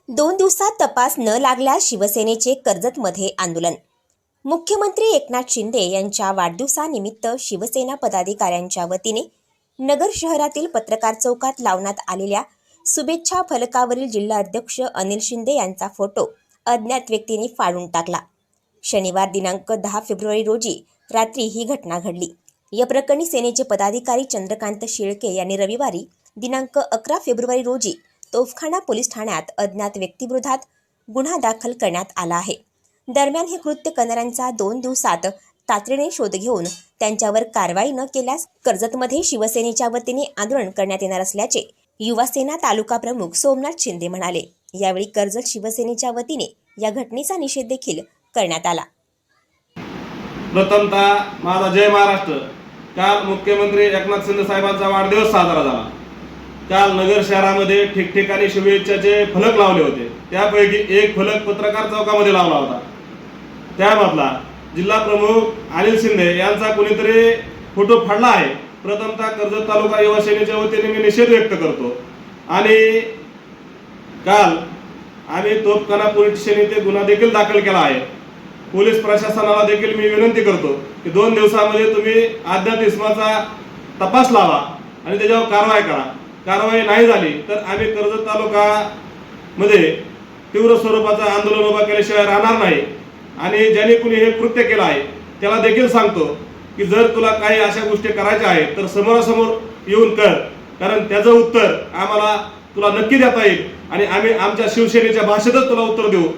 2 दिवसात तपास न लागल्यास शिवसेनेचे कर्जतमध्ये आंदोलन। मुख्यमंत्री एकनाथ शिंदे यांच्या वाढदिवसानिमित्त शिवसेना पदाधिकाऱ्यांच्या वतीने नगर शहरातील पत्रकार चौकात लावण्यात आलेल्या शुभेच्छा फलकावरील जिल्हा अध्यक्ष अनिल शिंदे यांचा फोटो अज्ञात व्यक्तीने फाडून टाकला। शनिवार दिनांक 10 फेब्रुवारी रोजी रात्री ही घटना घडली। या प्रकरणी सेनेचे पदाधिकारी चंद्रकांत शिळके यांनी रविवारी दिनांक 11 फेब्रुवारी रोजी तोफखाना पोलीस ठाण्यात अज्ञात व्यक्तीविरोधात गुन्हा दाखल करण्यात आला आहे। दरम्यान हे कृत्य करणाऱ्यांचा 2 दिवसात तातडीने शोध घेऊन त्यांच्यावर कारवाई न केल्यास कर्जतमध्ये शिवसेनेच्या वतीने आंदोलन करण्यात येणार असल्याचे युवासेना तालुका प्रमुख सोमनाथ शिंदे म्हणाले। यावेळी कर्जत शिवसेनेच्या वतीने या घटनेचा निषेध देखील करण्यात आला। प्रथमतः माझा जय महाराष्ट्र। काल मुख्यमंत्री एकनाथ शिंदे साहेबांचा वाढदिवस साजरा झाला। काल नगर शहरामध्ये ठिकठिकाणी शुभेच्छाचे फलक लावले होते। त्यापैकी एक फलक पत्रकार चौकामध्ये लावला होता। त्यामधला जिल्हा प्रमुख अनिल शिंदे यांचा कोणीतरी फोटो फाडला आहे। प्रथमतः कर्जत तालुका युवा सेनेच्या वतीने मी निषेध व्यक्त करतो आणि काल आम्ही तोफखाना पोलीस स्टेशन येथे गुन्हा देखील दाखल केला आहे। पोलीस प्रशासनाला देखील मी विनंती करतो की 2 दिवसामध्ये तुम्ही अज्ञात इसमाचा तपास लावा आणि त्याच्यावर कारवाई करा। कारवाई नाही झाली तर आम्ही कर्जत तालुक्यामध्ये तीव्र स्वरूपाचं आंदोलन उभा केल्याशिवाय राहणार नाही। आणि ज्यांनी कुणी हे कृत्य केलं आहे त्याला देखील सांगतो की जर तुला काही अशा गोष्टी करायच्या आहेत तर समोरासमोर येऊन कर, कारण त्याचं उत्तर आम्हाला तुला नक्की देता येईल आणि आम्ही आमच्या शिवसेनेच्या भाषेतच तुला उत्तर देऊ।